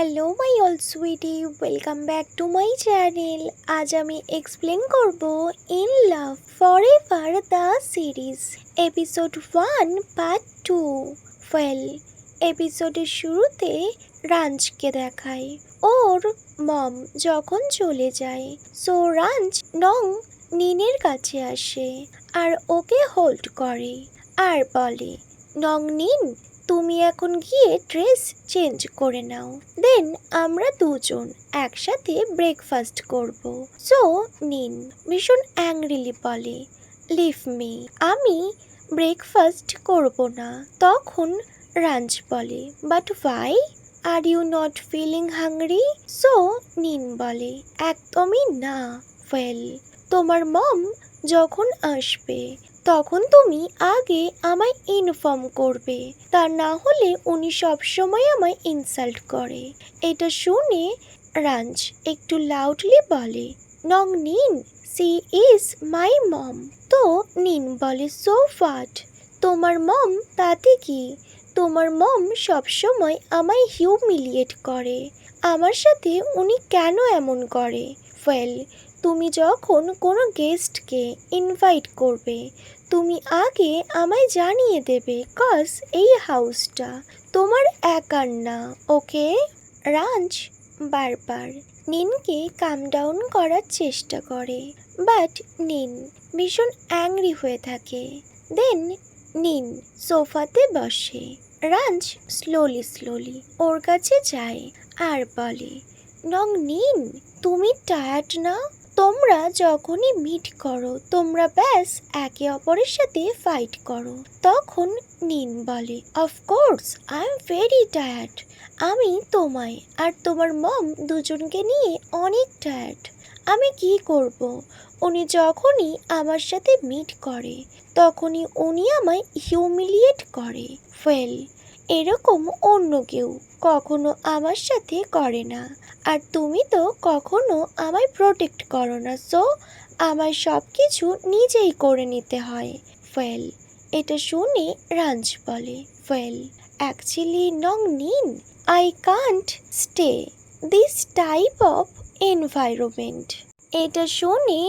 Hello my all sweetie, welcome back to my channel. আজ আমি explain করব in love forever the series episode 1 part 2। Well, এপিসোডের শুরুতে রাঞ্জকে দেখায় ওর মম যখন চলে যায়। সো রাঞ্জ নিনের কাছে আসে আর ওকে হোল্ড করে আর বলে, নিন, তুমি এখন গিয়ে ড্রেস চেঞ্জ করে নাও, দেন আমরা দুজন একসাথে ব্রেকফাস্ট করব। সো নিন ভীষণ অ্যাংরিলি বলে, লিভ মি, আমি ব্রেকফাস্ট করব না। তখন রাঞ্জ বলে, but why, are you not feeling hungry? So নিন বলে, একদমই না। ওয়েল, তোমার মম যখন আসবে তখন তুমি আগে আমায় ইনফর্ম করবে, তা না হলে উনি সবসময় আমায় ইনসাল্ট করে। এটা শুনে রাঞ্জ একটু লাউডলি বলে, নিন, সি ইজ মাই মম। তো নিন বলে, সো হোয়াট, তোমার মম তাতে কি? তোমার মম সবসময় আমায় হিউমিলিয়েট করে, আমার সাথে উনি কেন এমন করে? ওয়েল, তুমি যখন কোনো গেস্টকে ইনভাইট করবে তুমি আগে আমায় জানিয়ে দেবে, কজ এই হাউসটা তোমার একার না, ওকে? রাঞ্জ বারবার নিনকে কাম ডাউন করার চেষ্টা করে, বাট নিন ভীষণ অ্যাংরি হয়ে থাকে। দেন নিন সোফাতে বসে। রাঞ্জ স্লোলি ওর কাছে যায় আর বলে, নিন, তুমি টায়ার্ড না? তোমরা যখনই মিট করো তোমরা ব্যাস একে অপরের সাথে ফাইট করো। তখন নিন বলে, of course I am very tired, আমি তোমায় আর তোমার মম দুজনকে নিয়ে অনেক টায়ার্ড। আমি কি করব? উনি যখনই আমার সাথে মিট করে তখনই উনি আমায় হিউমিলিয়েট করে। ওয়েল, এরকম অন্য কেউ কখনো আমার সাথে করে না, আর তুমি তো কখনো আমায় প্রোটেক্ট করো না, সো আমায় সব কিছু নিজেই করে নিতে হয়। ওয়েল, এটা শুনে রাঞ্জ বলে, ওয়েল অ্যাকচুয়ালি নিন, I can't stay this type of environment. এটা শুনে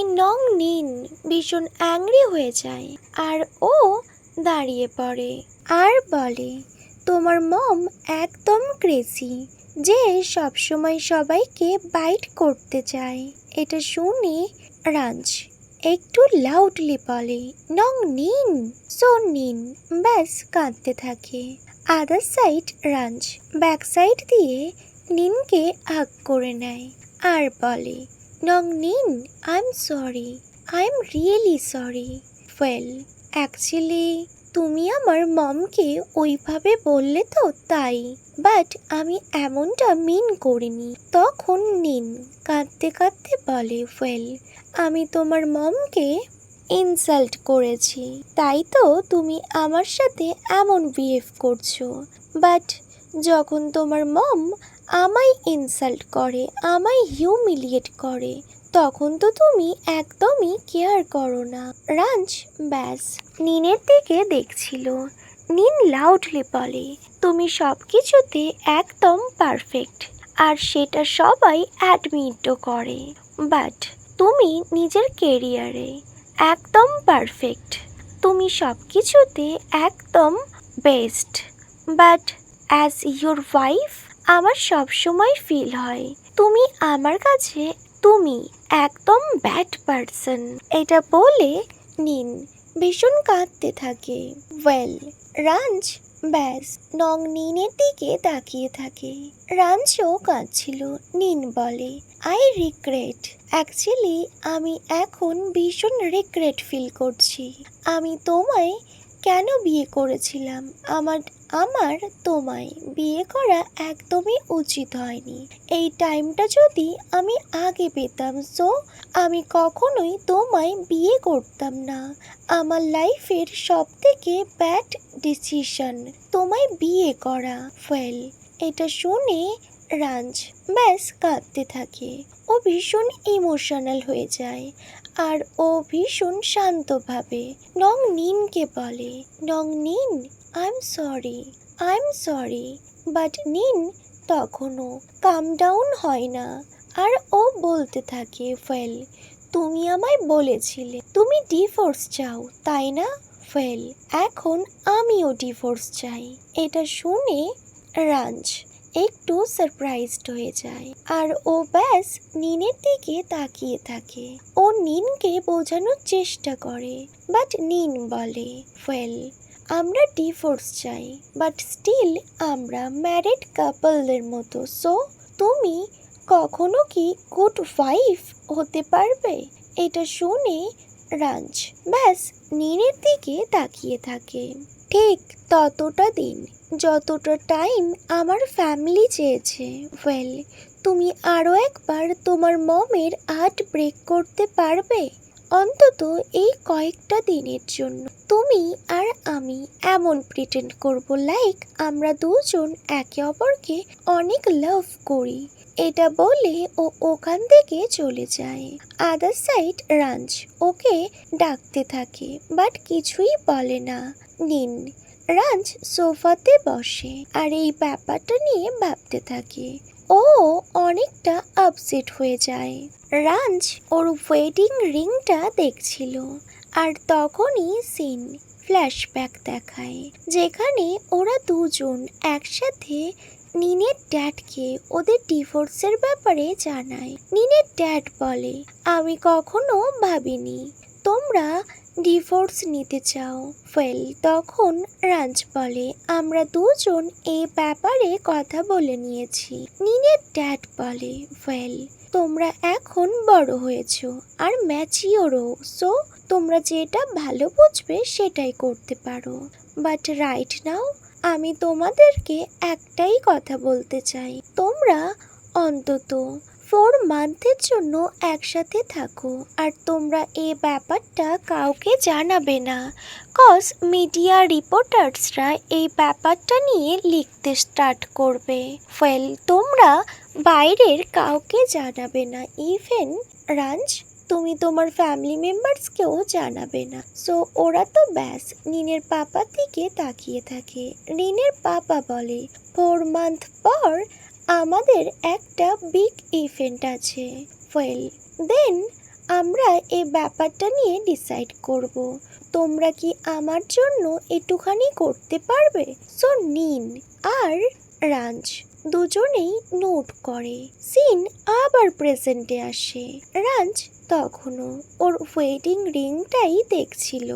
নিন ভীষণ অ্যাংরি হয়ে যায় আর ও দাঁড়িয়ে পড়ে আর বলে, তোমার মম একদম ক্রেজি, যে সবসময় সবাইকে বাইট করতে চায়। এটা শুনে রাঞ্জ একটু লাউডলি বলে, নিন। সো নিন ব্যাস কাঁদতে থাকে। আদার সাইড রাঞ্জ ব্যাক সাইড দিয়ে নিনকে হাগ করে নেয় আর বলে, নিন, I am sorry, I am really sorry. Well, actually তুমি আমার মমকে ওইভাবে বললে তো তাই, বাট আমি এমনটা মিন করিনি। তখন নিন কাঁদতে কাঁদতে বলে, ওয়েল, আমি তোমার মমকে ইনসাল্ট করেছি, তাই তো তুমি আমার সাথে এমন বিহেভ করছো। বাট যখন তোমার মম আমায় ইনসাল্ট করে, আমায় হিউমিলিয়েট করে, তখন তো তুমি একদমই কেয়ার করো না। রাঞ্জ ব্যাস নিনের দিকে দেখছিল। নিন লাউডলি বলে, তুমি সব কিছুতে একদম পারফেক্ট, আর সেটা সবাই অ্যাডমিটও করে, বাট তুমি নিজের কেরিয়ারে একদম পারফেক্ট, তুমি সব কিছুতে একদম best, but as your wife আমার সবসময় ফিল হয় তুমি আমার কাছে তুমি একদম ব্যাড পারসন। এটা বলে নিন ভীষণ কাঁদতে থাকে। ওয়েল, রাঞ্জ ব্যাস নিনের দিকে তাকিয়ে থাকে। রাঞ্জও কাঁদছিল। নিন বলে, আই রিগ্রেট, অ্যাকচুয়ালি আমি এখন ভীষণ রিগ্রেট ফিল করছি। আমি তোমায় কেন বিয়ে করেছিলাম? আমার তোমায় বিয়ে করা একদমই উচিত হয়নি। এই টাইমটা যদি আমি আগে পেতাম, সো আমি কখনোই তোমায় বিয়ে করতাম না। আমার লাইফের সব থেকে ব্যাড ডিসিশন তোমায় বিয়ে করা। ওয়েল, এটা শুনে রাঞ্জ ব্যাস কাঁদতে থাকে। ও ভীষণ ইমোশনাল হয়ে যায় আর ও ভীষণ শান্তভাবে নিনকে বলে, নিন, আই এম সরি, বাট নিন তখনও কাম ডাউন হয় না। আর ও বলতে থাকে, ওয়েল তুমি আমায় বলেছিলে তুমি ডিভোর্স চাও, তাই না? ওয়েল এখন আমিও ডিভোর্স চাই। এটা শুনে রাঞ্জ একটু সারপ্রাইজড হয়ে যায় আর ও ব্যাস নিনের দিকে তাকিয়ে থাকে। ও নিনকে বোঝানোর চেষ্টা করে, বাট নিন বলে, ওয়েল আমরা ডিভোর্স চাই, বাট স্টিল আমরা ম্যারিড কাপলদের মতো। সো তুমি কখনো কি গুড ওয়াইফ হতে পারবে? এটা শুনে রাঞ্জ ব্যাস নিনের দিকে তাকিয়ে থাকে। ঠিক ততটা দিন যতটা টাইম আমার ফ্যামিলি চেয়েছে। ওয়েল তুমি আরও একবার তোমার মমের হার্ট ব্রেক করতে পারবে? অন্তত এই কয়েকটা দিনের জন্য তুমি আর আমি এমন প্রিটেন্ড করব লাইক আমরা দুজন একে অপরকে অনেক লাভ করি। এটা বলে ও ওখান থেকে চলে যায়। আদার সাইড রাঞ্জ ওকে ডাকতে থাকে, বাট কিছুই বলে না। নিন রাঞ্জ সোফাতে বসে আর এই ব্যাপারটা নিয়ে ভাবতে থাকে। ও অনেকটা আপসেট হয়ে যায়। রাঞ্জ ওর ওয়েডিং রিংটা দেখছিল আর তখনই সিন ফ্ল্যাশব্যাক দেখায়, যেখানে ওরা দুজন একসাথে নিনের ড্যাডকে ওদের ডিভোর্সের ব্যাপারে জানায়। নিনের ড্যাড বলে, আমি কখনো ভাবিনি তোমরা ডিভোর্স নিতে চাও। ওয়েল তখন রাঞ্জ বলে, আমরা দুজন এই ব্যাপারে কথা বলে নিয়েছি। নিনের ড্যাড বলে, ওয়েল তোমরা এখন বড় হয়েছো আর ম্যাচিওরও, সো তোমরা যেটা ভালো বুঝবে সেটাই করতে পারো। বাট রাইট নাও আমি তোমাদেরকে একটাই কথা বলতে চাই, তোমরা অন্তত 4 মান্থের জন্য একসাথে থাকো আর তোমরা এই ব্যাপারটা কাউকে জানাবে না, কজ মিডিয়া রিপোর্টার্সরা এই ব্যাপারটা নিয়ে লিখতে স্টার্ট করবে। ওয়েল তোমরা বাইরের কাউকে জানাবে না, ইভেন রাঞ্জ তুমি তোমার ফ্যামিলি মেম্বার্সকেও জানাবে না। সো ওরা তো ব্যাস নিনের পাপার দিকে তাকিয়ে থাকে। নিনের পাপা বলে, 4 মান্থ পর আমাদের একটা বিগ ইভেন্ট আছে। ওয়েল দেন আমরা এই ব্যাপারটা নিয়ে ডিসাইড করব। তোমরা কি আমার জন্য একটুখানি করতে পারবে? সো নিন আর রাঞ্জ দুজনেই নোট করে। সিন আবার প্রেজেন্টে আসে। রাঞ্জ তখনও ওর ওয়েডিং রিংটাই দেখছিল।